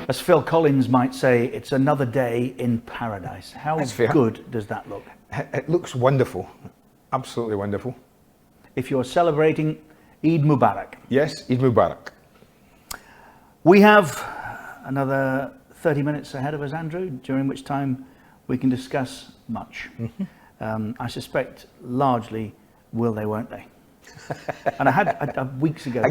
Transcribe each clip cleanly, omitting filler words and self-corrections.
As Phil Collins might say, it's another day in paradise. How good does that look? It looks wonderful. Absolutely wonderful. If you're celebrating Eid Mubarak. Yes, Eid Mubarak. We have another 30 minutes ahead of us, Andrew, during which time we can discuss much. I suspect largely will they, won't they? And I had weeks ago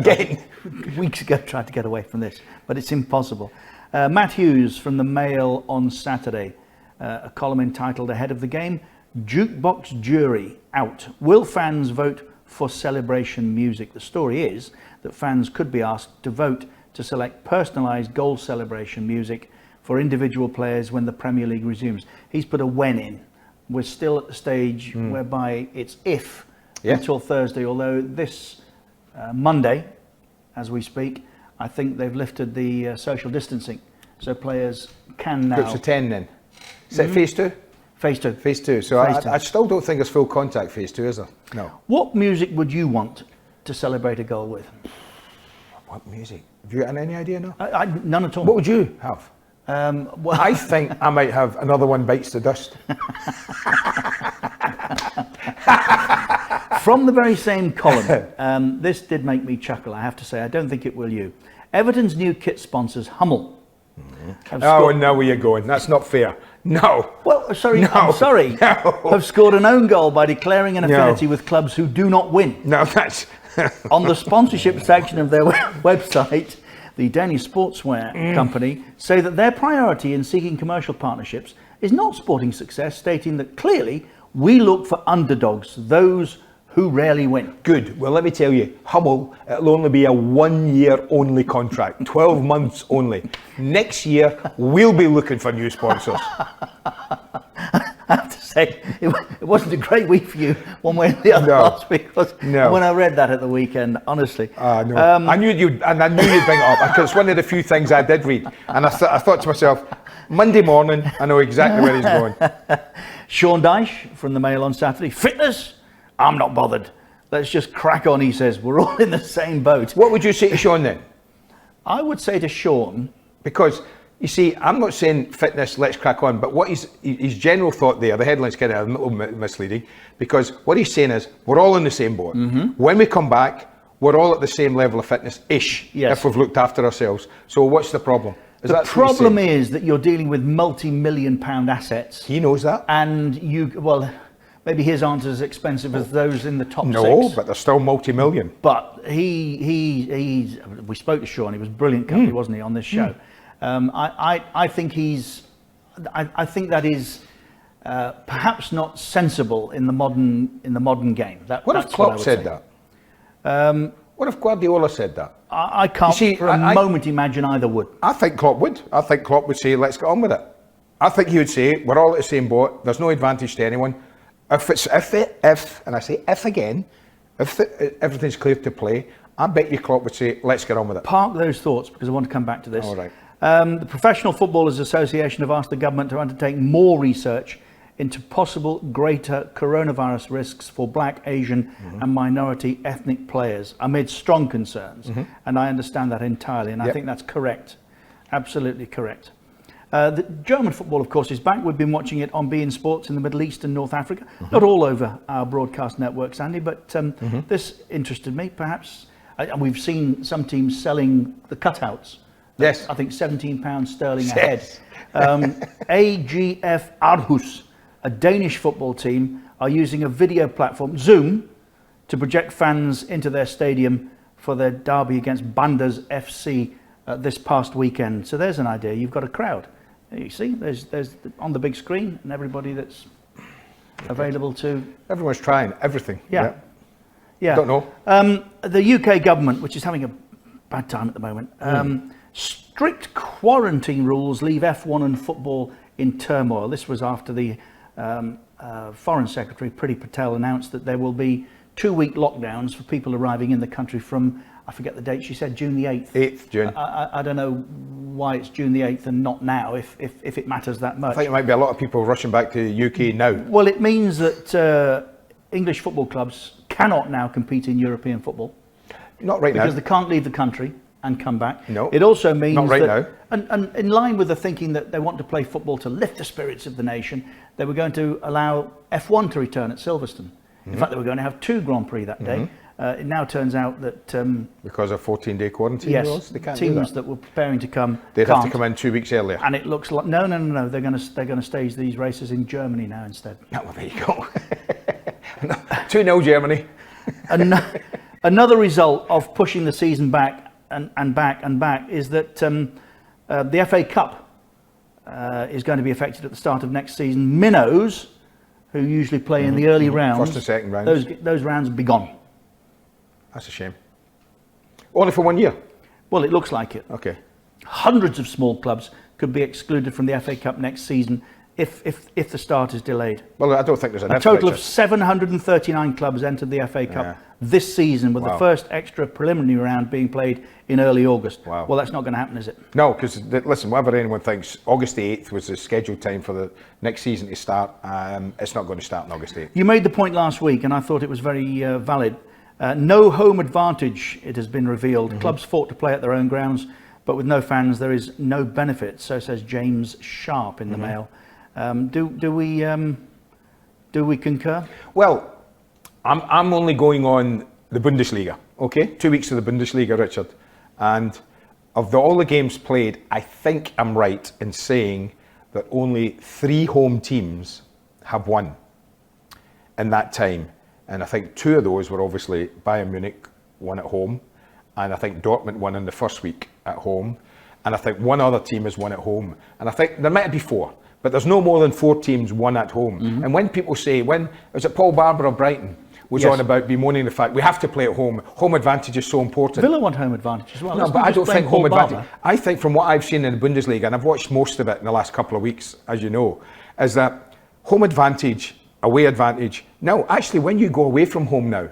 tried to get away from this, but it's impossible. Matt Hughes from the Mail on Saturday, a column entitled Ahead of the Game, Jukebox Jury Out. Will fans vote for celebration music? The story is that fans could be asked to vote to select personalised goal celebration music for individual players when the Premier League resumes. He's put a when in. We're still at the stage whereby it's if until Thursday, although this Monday, as we speak, I think they've lifted the social distancing, so players can now... Groups of 10 then. Is it phase 2? Phase 2. Phase 2. So I still don't think it's full contact phase 2, is there? No. What music would you want to celebrate a goal with? What music? Have you got any idea now? None at all. What would you have? Well, I think I might have Another One Bites the Dust. From the very same column, this did make me chuckle, I have to say. I don't think it will you. Everton's new kit sponsors, Hummel. Oh, now where you're going. That's not fair. No. Well, sorry, no. I'm sorry. No. Have scored an own goal by declaring an affinity with clubs who do not win. No, that's... On the sponsorship section of their website, the Dennys sportswear company say that their priority in seeking commercial partnerships is not sporting success, stating that clearly we look for underdogs, those who rarely win. Good. Well, let me tell you, Hummel, it'll only be a 1 year only contract, 12 months only. Next year, we'll be looking for new sponsors. I have to say, it wasn't a great week for you, one way or the other last week. Because when I read that at the weekend, honestly. No. I knew you'd bring it up, because it's one of the few things I did read. And I thought to myself, Monday morning, I know exactly where he's going. Sean Dyche from the Mail on Saturday, fitness? I'm not bothered. Let's just crack on, he says. We're all in the same boat. What would you say to Sean then? I would say to Sean... Because, you see, I'm not saying fitness, let's crack on, but what his general thought there, the headline's kind of a little misleading, because what he's saying is, we're all in the same boat. When we come back, we're all at the same level of fitness-ish, if we've looked after ourselves. So what's the problem? The problem is that you're dealing with multi-million-pound assets. He knows that. And maybe his aren't as expensive as those in the top 6. No, but they're still multi-million. But we spoke to Sean. He was brilliant company, wasn't he, on this show? I think that is perhaps not sensible in the modern game. What if Klopp said that? What if Guardiola said that? I can't for a moment imagine either would. I think Klopp would. I think Klopp would say, let's get on with it. I think he would say, we're all at the same boat. There's no advantage to anyone. If everything's clear to play, I bet you Klopp would say, let's get on with it. Park those thoughts, because I want to come back to this. All right. The Professional Footballers Association have asked the government to undertake more research into possible greater coronavirus risks for Black, Asian and minority ethnic players amid strong concerns. And I understand that entirely, and I think that's correct. Absolutely correct. The German football, of course, is back. We've been watching it on beIN Sports in the Middle East and North Africa. Not all over our broadcast networks, Andy, but this interested me. Perhaps we've seen some teams selling the cutouts. Yes. I think £17 sterling a head. AGF Aarhus, a Danish football team, are using a video platform, Zoom, to project fans into their stadium for their derby against Banders FC this past weekend. So there's an idea. You've got a crowd. You see, there's on the big screen, and everybody that's available to... Everyone's trying everything. Yeah. Don't know. The UK government, which is having a bad time at the moment, strict quarantine rules leave F1 and football in turmoil. This was after the Foreign Secretary, Priti Patel, announced that there will be 2-week lockdowns for people arriving in the country from, I forget the date, she said June the 8th. 8th June. I don't know why it's June the 8th and not now, if it matters that much. I think there might be a lot of people rushing back to the UK now. Well, it means that English football clubs cannot now compete in European football. Not right now. Because they can't leave the country. and come back. No, it also means not right that, now. And in line with the thinking that they want to play football to lift the spirits of the nation, they were going to allow F1 to return at Silverstone. In fact, they were going to have 2 Grand Prix that day. It now turns out that because of 14-day quarantine yes, rules, they can't teams do that were preparing to come they'd can't. have to come in 2 weeks earlier. And it looks like no. They're going to stage these races in Germany now instead. Oh, well, there you go. 2-0 Germany. Another result of pushing the season back and back is that the FA Cup is going to be affected at the start of next season. Minnows, who usually play in the early rounds, first and second rounds, those rounds will be gone. That's a shame. Only for 1 year? Well, it looks like it. Okay. Hundreds of small clubs could be excluded from the FA Cup next season if the start is delayed. Well, I don't think there's enough. A total of 739 clubs entered the FA Cup this season, with the first extra preliminary round being played in early August. Wow. Well, that's not going to happen, is it? No, because listen, whatever anyone thinks, August the 8th was the scheduled time for the next season to start. It's not going to start on August 8th. You made the point last week, and I thought it was very valid. No home advantage, it has been revealed. Clubs fought to play at their own grounds, but with no fans, there is no benefit. So says James Sharp in the Mail. Do we concur? Well, I'm only going on the Bundesliga. Okay, 2 weeks of the Bundesliga, Richard, and of all the games played, I think I'm right in saying that only 3 home teams have won in that time. And I think 2 of those were obviously Bayern Munich won at home, and I think Dortmund won in the first week at home, and I think 1 other team has won at home, and I think there might be 4, but there's no more than 4 teams won at home. And when people say, was it Paul Barber of Brighton was on about bemoaning the fact we have to play at home advantage is so important. Villa want home advantage as well. No, but I don't think home advantage. I think from what I've seen in the Bundesliga, and I've watched most of it in the last couple of weeks, as you know, is that home advantage, away advantage. No, actually, when you go away from home now,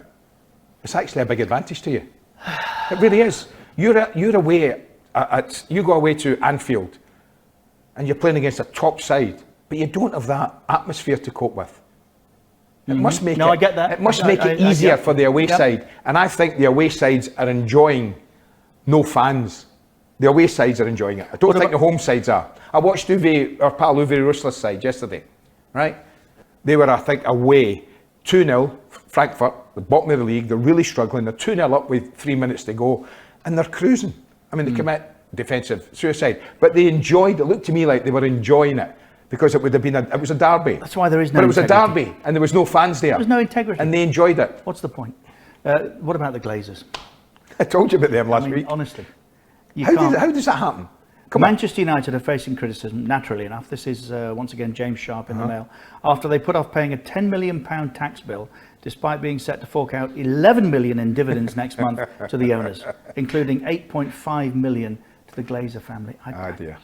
it's actually a big advantage to you. It really is. You're away you go away to Anfield, and you're playing against a top side, but you don't have that atmosphere to cope with. It must make I get that. It must make it easier for the away side, and I think the away sides are enjoying no fans. The away sides are enjoying it. I don't think the home sides are. I watched our pal Uwe Rösler's side yesterday, right? They were, I think, away 2-0, Frankfurt, the bottom of the league. They're really struggling. They're 2-0 up with 3 minutes to go, and they're cruising. I mean, they commit defensive suicide, but they enjoyed it. It looked to me like they were enjoying it because it would have been it was a derby. That's why there is no. But it was integrity. a derby, and there was no fans there. There was no integrity, and they enjoyed it. What's the point? What about the Glazers? I told you about them last week. Honestly, how does that happen? Manchester United are facing criticism, naturally enough. This is once again James Sharp in the Mail. After they put off paying a £10 million tax bill, despite being set to fork out $11 million in dividends next month to the owners, including $8.5 million to the Glazer family. Oh dear.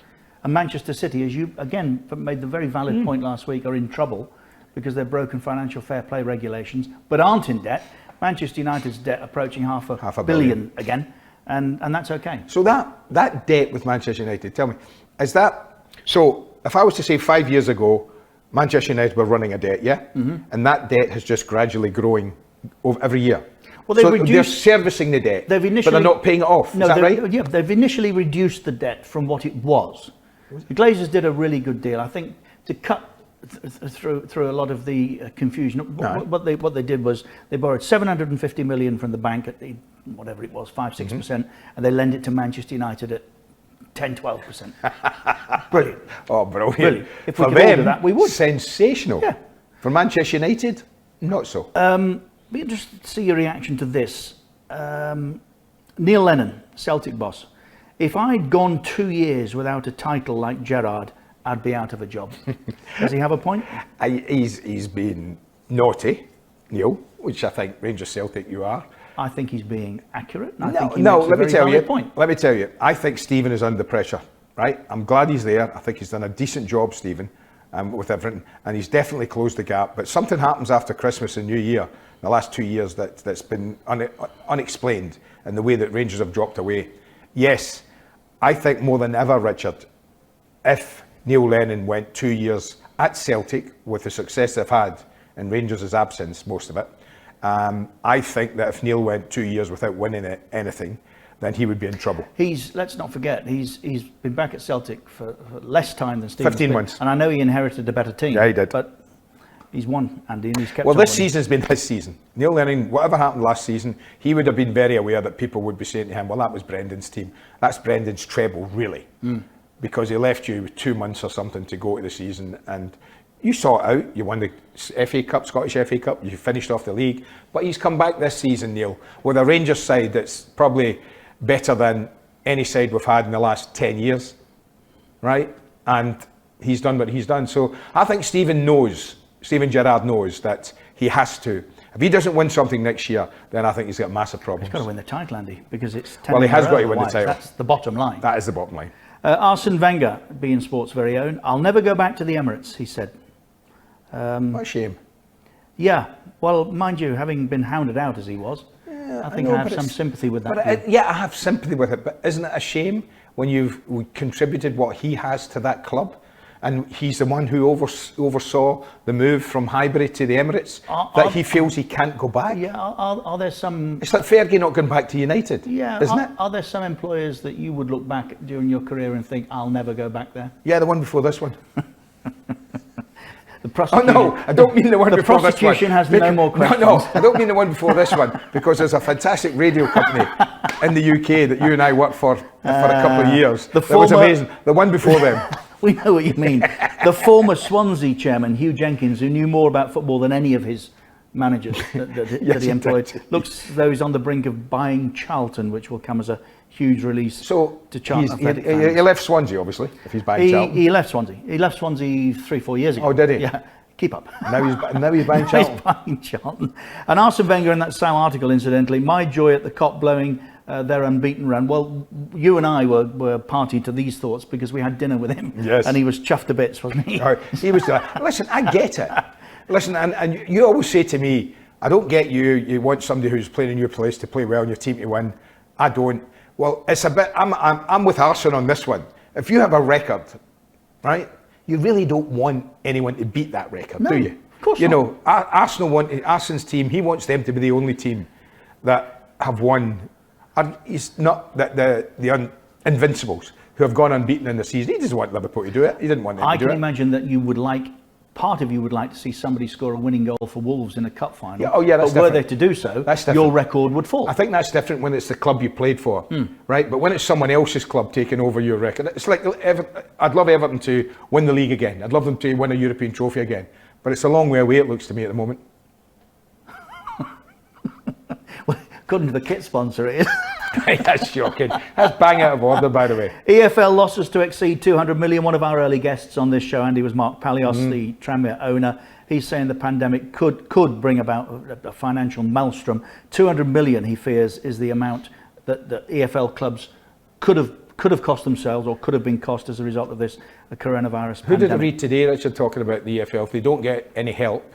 And Manchester City, as you again made the very valid point last week, are in trouble because they've broken financial fair play regulations, but aren't in debt. Manchester United's debt approaching half a billion again. And that's okay. So that debt with Manchester United, tell me, is that, so if I was to say 5 years ago, Manchester United were running a debt, yeah? And that debt has just gradually growing over every year. Well, they're servicing the debt, but they're not paying it off, is that right? Yeah, they've initially reduced the debt from what it was. The Glazers did a really good deal, I think, to cut through a lot of the confusion. What they did was they borrowed 750 million from the bank at whatever it was, 5-6%, and they lend it to Manchester United at 10-12%. Brilliant. Oh, brilliant. Brilliant. If we could all do that, we would. Sensational. Yeah. For Manchester United, not so. Be interested to see your reaction to this. Neil Lennon, Celtic boss. If I'd gone 2 years without a title like Gerrard, I'd be out of a job. Does he have a point? He's been naughty, Neil, which I think Rangers Celtic you are. I think he's being accurate. And Let me tell you. I think Steven is under pressure, right? I'm glad he's there. I think he's done a decent job, Steven, with everything, and he's definitely closed the gap. But something happens after Christmas and New Year, the last 2 years, that's been unexplained, and the way that Rangers have dropped away. Yes, I think more than ever, Richard, if Neil Lennon went 2 years at Celtic with the success they've had in Rangers' absence, most of it, I think that if Neil went 2 years without winning anything, then he would be in trouble. Let's not forget, he's been back at Celtic for less time than Steven. 15 months. And I know he inherited a better team. Yeah, he did. But he's won, Andy, and he's kept Well, on this winning. season's been his season. Neil Lennon, whatever happened last season, he would have been very aware that people would be saying to him, well, that was Brendan's team. That's Brendan's treble, really. Because he left you with 2 months or something to go to the season, and you saw it out. You won the FA Cup, Scottish FA Cup, you finished off the league. But he's come back this season, Neil, with a Rangers side that's probably better than any side we've had in the last 10 years, right? And he's done what he's done. So I think Steven Gerrard knows that he has to. If he doesn't win something next year, then I think he's got massive problems. He's got to win the title, Andy, because it's 10 Well, he has in a got row to win the otherwise. title. That's the bottom line. That is the bottom line. Arsene Wenger, being sport's very own, I'll never go back to the Emirates, he said. What a shame. Yeah, well, mind you, having been hounded out as he was, I think I have some sympathy with that. Yeah, I have sympathy with it, but isn't it a shame when you've contributed what he has to that club? And he's the one who oversaw the move from Highbury to the Emirates, that he feels he can't go back. Yeah, are there some... It's like Fergie not going back to United, isn't it? Are there some employers that you would look back during your career and think, I'll never go back there? Yeah, the one before this one. The prosecution, oh no, I don't mean the one before this one. The prosecution has no more questions. No, I don't mean the one before this one, because there's a fantastic radio company in the UK that you and I worked for a couple of years. That was amazing. The one before them. We know what you mean. The former Swansea chairman, Huw Jenkins, who knew more about football than any of his managers that he employed, looks as though he's on the brink of buying Charlton, which will come as a huge release to Charlton. He left Swansea, obviously, if he's buying Charlton. He left Swansea. He left Swansea 3-4 years ago. Oh, did he? Yeah. Keep up. Now he's buying Charlton. He's buying Charlton. And Arsene Wenger in that Sam article, incidentally, my joy at the Kop blowing their unbeaten run. Well, you and I were party to these thoughts because we had dinner with him. Yes. And he was chuffed to bits, wasn't he? He was like, listen, I get it. Listen, and you always say to me, I don't get you. You want somebody who's playing in your place to play well and your team to win. I don't. Well, it's a bit. I'm with Arsene on this one. If you have a record, right, you really don't want anyone to beat that record, do you? Of course you not. know, Arsene's team. He wants them to be the only team that have won. And he's not the Invincibles who have gone unbeaten in the season. He doesn't want Liverpool to do it. He didn't want them to do it. I can imagine that you would like. Part of you would like to see somebody score a winning goal for Wolves in a cup final. Yeah, that's but were different. they to do so, your record would fall. I think that's different when it's the club you played for, right? But when it's someone else's club taking over your record, it's like I'd love Everton to win the league again. I'd love them to win a European trophy again. But it's a long way away, it looks to me, at the moment. Well, according to the kit sponsor, it is. That's shocking. That's bang out of order, by the way. EFL losses to exceed 200 million. One of our early guests on this show, Andy, was Mark Palios, the Tranmere owner. He's saying the pandemic could bring about a financial maelstrom. 200 million, he fears, is the amount that the EFL clubs could have cost themselves or could have been cost as a result of this coronavirus Who pandemic. did I read today, Richard, talking about the EFL? If they don't get any help,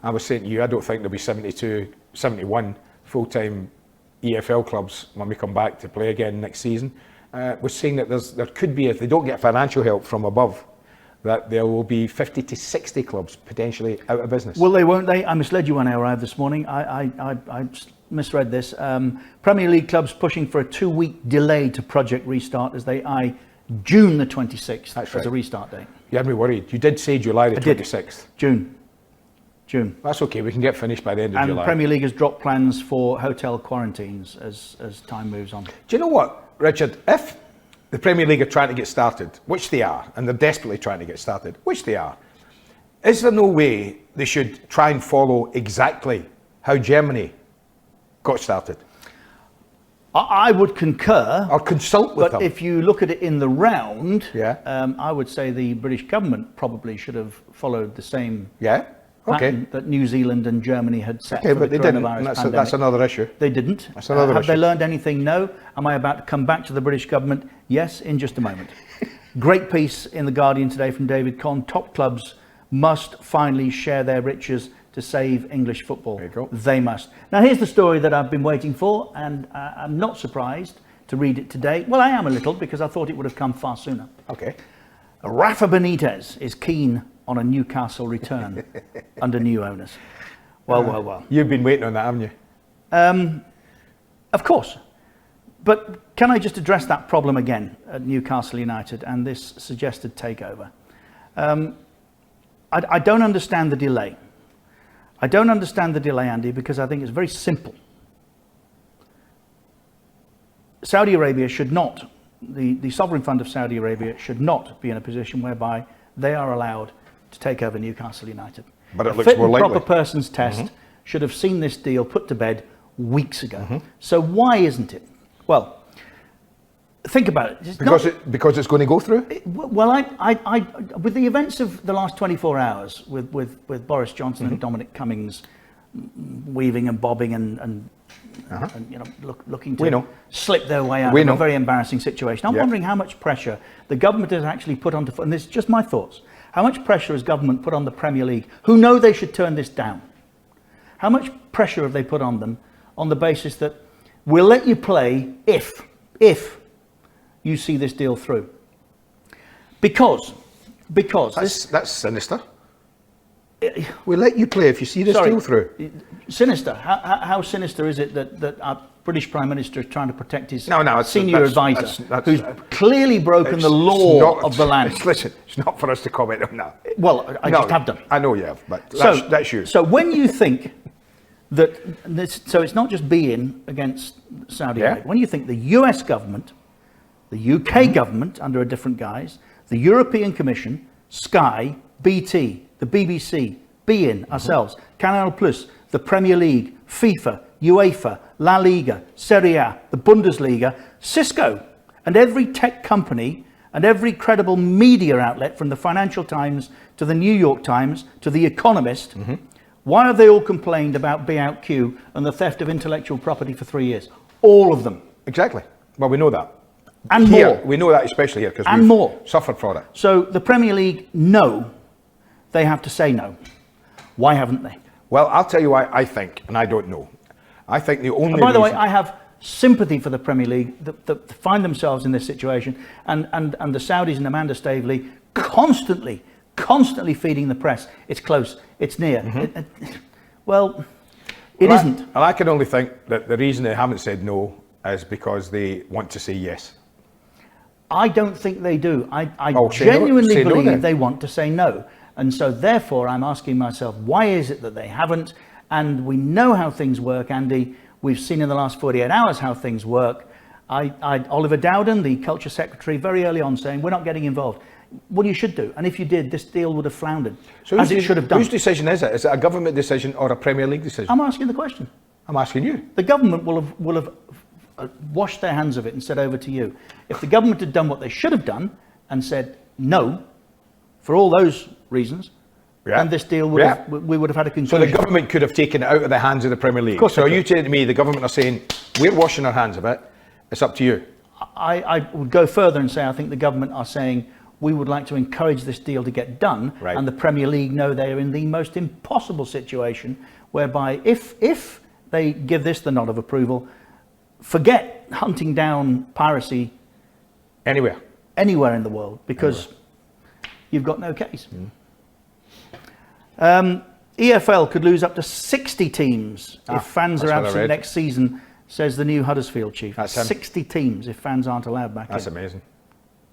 I was saying to you, I don't think there'll be 71 full-time EFL clubs when we come back to play again next season. We're saying that there could be, if they don't get financial help from above, that there will be 50 to 60 clubs potentially out of business. Well, they won't they? I misled you when I arrived this morning. I misread this. Premier League clubs pushing for a 2-week delay to project restart as they eye June the 26th as a restart date. You had me worried. You did say July the 26th. June. That's okay. We can get finished by the end of July. And Premier League has dropped plans for hotel quarantines as time moves on. Do you know what, Richard? If the Premier League are trying to get started, which they are, and they're desperately trying to get started, which they are, is there no way they should try and follow exactly how Germany got started? I would concur. Or consult with them. But if you look at it in the round, Yeah. I would say the British government probably should have followed the same Yeah. Okay. pattern that New Zealand and Germany had set Okay, for but the they didn't. coronavirus And pandemic. that's another issue. They didn't. That's another Have they issue. learned anything? No. Am I about to come back to the British government? Yes, in just a moment. Great piece in The Guardian today from David Conn. Top clubs must finally share their riches to save English football. There you go. They must. Now, here's the story that I've been waiting for, and I'm not surprised to read it today. Well, I am a little, because I thought it would have come far sooner. Okay. Rafa Benitez is keen on a Newcastle return under new owners. Well. You've been waiting on that, haven't you? Of course. But can I just address that problem again at Newcastle United and this suggested takeover? I don't understand the delay. I don't understand the delay, Andy, because I think it's very simple. Saudi Arabia should not, the sovereign fund of Saudi Arabia should not be in a position whereby they are allowed to take over Newcastle United. But it a looks fit more and likely. proper person's test should have seen this deal put to bed weeks ago. So why isn't it? Well, think about it. It's Because it's going to go through? well, I, with the events of the last 24 hours, with Boris Johnson and Dominic Cummings weaving and bobbing and you know, looking to slip their way out of a very embarrassing situation. I'm wondering how much pressure the government has actually put onto, and this is just my thoughts, how much pressure has government put on the Premier League, who know they should turn this down? How much pressure have they put on them on the basis that we'll let you play if you see this deal through? Because that's sinister. We'll let you play if you see this deal through. Sinister. How sinister is it that our British Prime Minister is trying to protect his it's senior advisor, who's clearly broken the law of the land? Listen, it's not for us to comment on that. Well, I just have done. I know you have, but that's you. So when you think that so it's not just being against Saudi Arabia. When you think the US government, the UK government under a different guise, the European Commission, Sky, BT, the BBC, beIN, ourselves, Canal Plus, the Premier League, FIFA, UEFA, La Liga, Serie A, the Bundesliga, Cisco, and every tech company and every credible media outlet from the Financial Times to the New York Times to the Economist, why have they all complained about B-Out-Q and the theft of intellectual property for 3 years? All of them. Exactly. Well, we know that. And here, more. We know that especially here because we've suffered for it. So the Premier League know they have to say no. Why haven't they? Well, I'll tell you why I think, and I don't know. I think the only By the way, I have sympathy for the Premier League that find themselves in this situation, and the Saudis and Amanda Staveley constantly feeding the press. It's close, it's near. Well, it isn't. And I can only think that the reason they haven't said no is because they want to say yes. I don't think they do. I genuinely believe they want to say no. And so therefore I'm asking myself, why is it that they haven't? And we know how things work, Andy. We've seen in the last 48 hours how things work. Oliver Dowden, the culture secretary, very early on saying, we're not getting involved. Well, you should do. And if you did, this deal would have floundered, as it should have done. Whose decision is it? Is it a government decision or a Premier League decision? I'm asking the question. I'm asking you. The government will have washed their hands of it and said over to you. If the government had done what they should have done and said no, for all those reasons, and this deal we would have had a conclusion. So the government could have taken it out of the hands of the Premier League. So are you saying to me the government are saying, we're washing our hands of it, it's up to you? I would go further and say I think the government are saying we would like to encourage this deal to get done, and the Premier League know they're in the most impossible situation whereby if they give this the nod of approval, forget hunting down piracy anywhere in the world, because you've got no case. EFL could lose up to 60 teams if fans are absent next season, says the new Huddersfield chief. That's 60 teams if fans aren't allowed back in. That's amazing.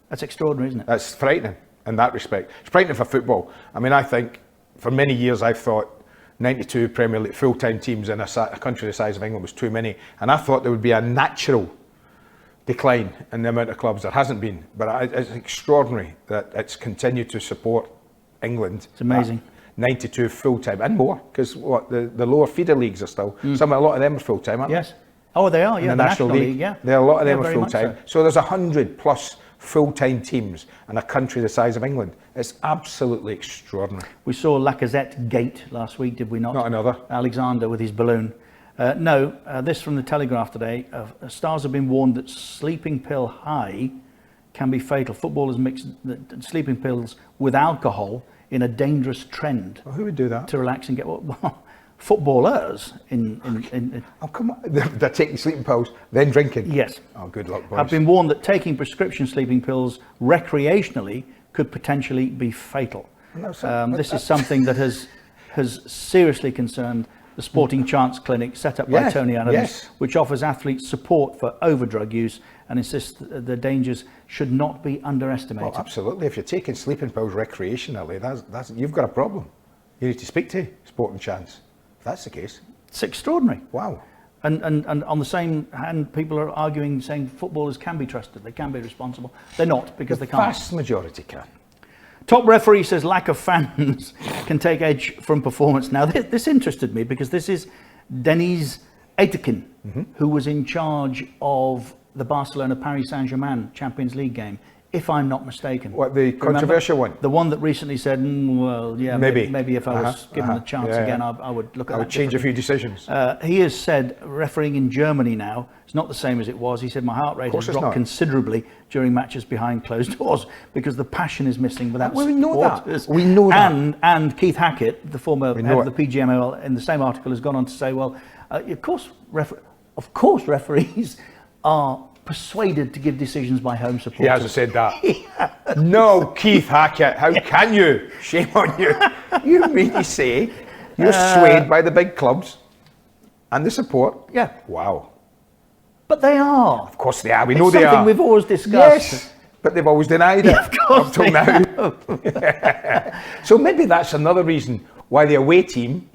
That's extraordinary, isn't it? That's frightening in that respect. It's frightening for football. I mean, I think for many years I've thought 92 Premier League full-time teams in a country the size of England was too many, and I thought there would be a natural decline in the amount of clubs. There hasn't been, but it's extraordinary that it's continued to support England. It's amazing. 92 full-time and more, because the lower feeder leagues are still, a lot of them are full-time, aren't they? Yes. Oh, they are, yeah. In the National League, yeah. A lot of them are very much full-time. So there's 100 plus full-time teams in a country the size of England. It's absolutely extraordinary. We saw Lacazette gate last week, did we not? Not another. Alexander with his balloon. This from the Telegraph today. Stars have been warned that sleeping pill high can be fatal. Footballers mix sleeping pills with alcohol in a dangerous trend. Well, who would do that? To relax and get footballers Oh, come on. They're taking sleeping pills, then drinking? Yes. Oh, good luck, boys. Have been warned that taking prescription sleeping pills recreationally could potentially be fatal. This is something that has seriously concerned the Sporting Chance Clinic set up by Tony Adams, yes. which offers athletes support for over-drug use and insists that the dangers should not be underestimated. Well, absolutely. If you're taking sleeping pills recreationally, that's you've got a problem. You need to speak to Sporting Chance, if that's the case. It's extraordinary. Wow. And on the same hand, people are arguing, saying footballers can be trusted, they can be responsible. They're not, because they can't. The vast majority can. Top referee says lack of fans can take edge from performance. Now, this interested me because this is Dennys, who was in charge of the Barcelona-Paris Saint-Germain Champions League game, if I'm not mistaken. What, the controversial one? The one that recently said, well, yeah, maybe if I was given the chance again, I would look at that. I would change a few decisions. He has said refereeing in Germany now, it's not the same as it was. He said my heart rate has dropped considerably during matches behind closed doors because the passion is missing without we know supporters. that. We know that. And Keith Hackett, the former head of the PGMOL, in the same article has gone on to say, well, of course referees are persuaded to give decisions by home supporters. He hasn't said that. No, Keith Hackett, how can you? Shame on you. You mean to say you're swayed by the big clubs and the support? Yeah. Wow. But they are. Of course they are. We know they are. It's something we've always discussed. Yes, but they've always denied it up till now. So maybe that's another reason why the away team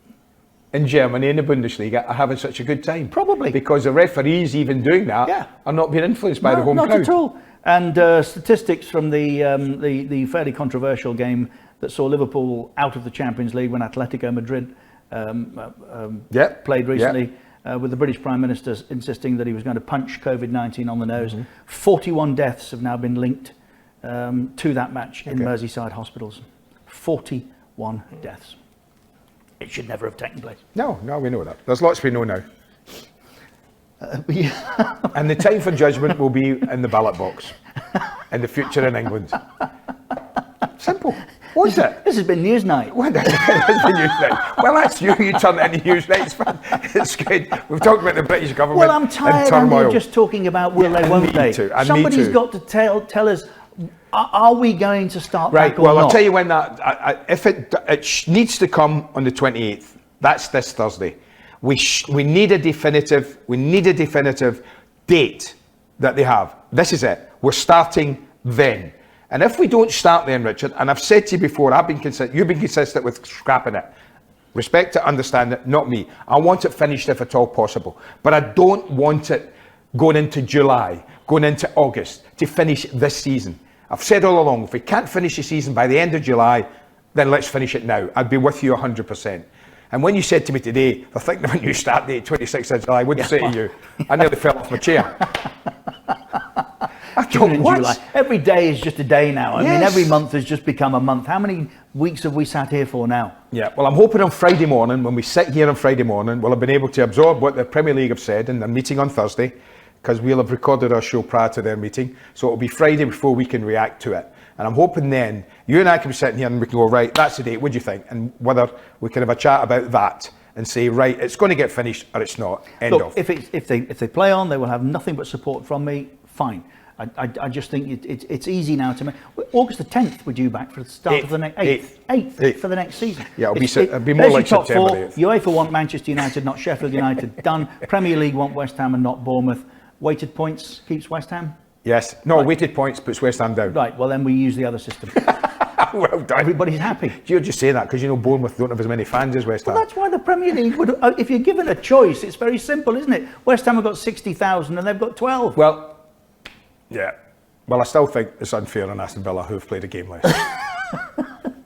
in Germany in the Bundesliga are having such a good time. Probably. Because the referees even doing that are not being influenced by the home crowd. Not at all. And statistics from the fairly controversial game that saw Liverpool out of the Champions League when Atletico Madrid played recently, with the British Prime Minister insisting that he was going to punch COVID-19 on the nose. 41 deaths have now been linked to that match in Merseyside hospitals. 41 deaths. It should never have taken place. No, we know that. There's lots we know now. And the time for judgment will be in the ballot box in the future in England. Simple. What's it? This has been Newsnight. Well, that's you. You turn it into Newsnight. It's good. We've talked about the British government. Well, I'm tired of just talking about will they, won't they. Somebody's got to tell us, are we going to start back or well, not? I'll tell you when that, if it needs to come on the 28th. That's this Thursday. We need a definitive date that they have. This is it. We're starting then. And if we don't start then, Richard, and I've said to you before, you've been consistent with scrapping it. Respect it, understand it, not me. I want it finished if at all possible. But I don't want it going into July, going into August to finish this season. I've said all along, if we can't finish the season by the end of July, then let's finish it now. I'd be with you 100%. And when you said to me today, they're thinking of a new start date, 26th of July, I wouldn't say to you, I nearly fell off my chair. July. Every day is just a day now. I mean, every month has just become a month. How many weeks have we sat here for now? Yeah, well, I'm hoping on Friday morning, when we sit here on Friday morning, we'll have been able to absorb what the Premier League have said in their meeting on Thursday, because we'll have recorded our show prior to their meeting. So it'll be Friday before we can react to it. And I'm hoping then you and I can be sitting here and we can go, right, that's the date, what do you think? And whether we can have a chat about that and say, right, it's going to get finished or it's not. End of. If they play on, they will have nothing but support from me. Fine. I just think it's easy now to make. August the 10th, we're due back for the start of the next 8th for the next season. Yeah, it'll be more like September 8th. UEFA want Manchester United, not Sheffield United. Done. Premier League want West Ham and not Bournemouth. Weighted points keeps West Ham. Yes. No, weighted points puts West Ham down. Right. Well, then we use the other system. Well done. Everybody's happy. You're just saying that because you know Bournemouth don't have as many fans as West Ham. Well, that's why the Premier League would. If you're given a choice, it's very simple, isn't it? West Ham have got 60,000 and they've got 12. Well, yeah. Well, I still think it's unfair on Aston Villa who've played a game less.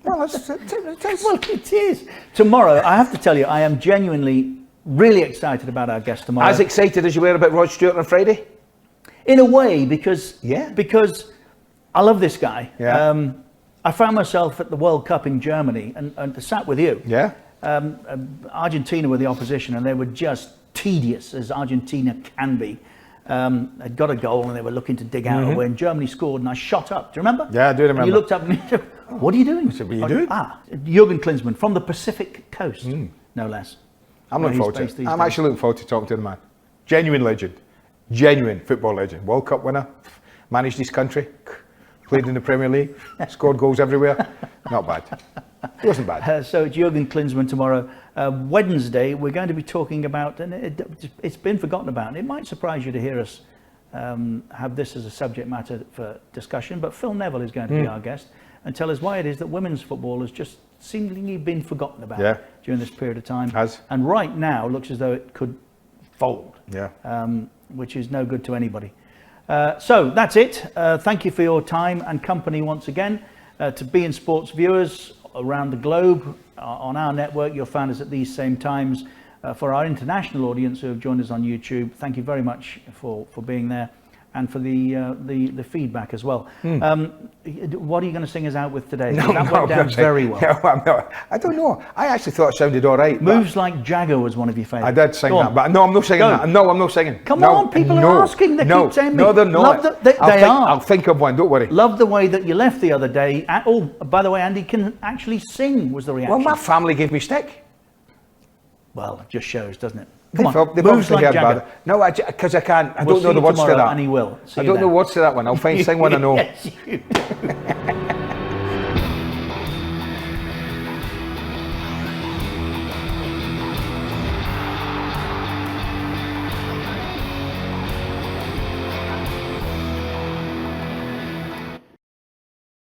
Well, it is. Tomorrow, I have to tell you, I am genuinely really excited about our guest tomorrow. As excited as you were about Rod Stewart on Friday? In a way, because I love this guy. Yeah. I found myself at the World Cup in Germany and sat with you. Yeah. Argentina were the opposition and they were just tedious as Argentina can be. They'd got a goal and they were looking to dig out a win. Germany scored and I shot up. Do you remember? Yeah, I do remember. And you looked up and you said, what are you doing? I said, what are you doing? Jurgen Klinsmann from the Pacific Coast, no less. I'm looking forward to it. I'm actually looking forward to talking to the man. Genuine legend. Genuine football legend. World Cup winner. Managed his country. played in the Premier League, scored goals everywhere. Not bad. It wasn't bad. So it's Jurgen Klinsmann tomorrow. Wednesday, we're going to be talking about, and it's been forgotten about, and it might surprise you to hear us have this as a subject matter for discussion, but Phil Neville is going to be our guest and tell us why it is that women's football has just seemingly been forgotten about during this period of time. And right now looks as though it could fold, which is no good to anybody. So that's it. Thank you for your time and company once again. To Be In Sports viewers around the globe on our network, you'll find us at these same times. For our international audience who have joined us on YouTube, thank you very much for being there and for the feedback as well. What are you going to sing us out with today? That went down very well. I don't know. I actually thought it sounded all right. Moves Like Jagger was one of your favourites. I did sing that, but no, I'm not singing that. No, I'm not singing. Come on, people are asking. They keep saying me. No, they're not. They are. I'll think of one, don't worry. Love the way that you left the other day. Oh, by the way, Andy can actually sing, was the reaction. Well, my family gave me stick. Well, it just shows, doesn't it? Come on, Moves Like Jagger. No, because I can't. I don't know the words to that. And he will. I don't know words to that one. I'll find sing one I know. Yes, you.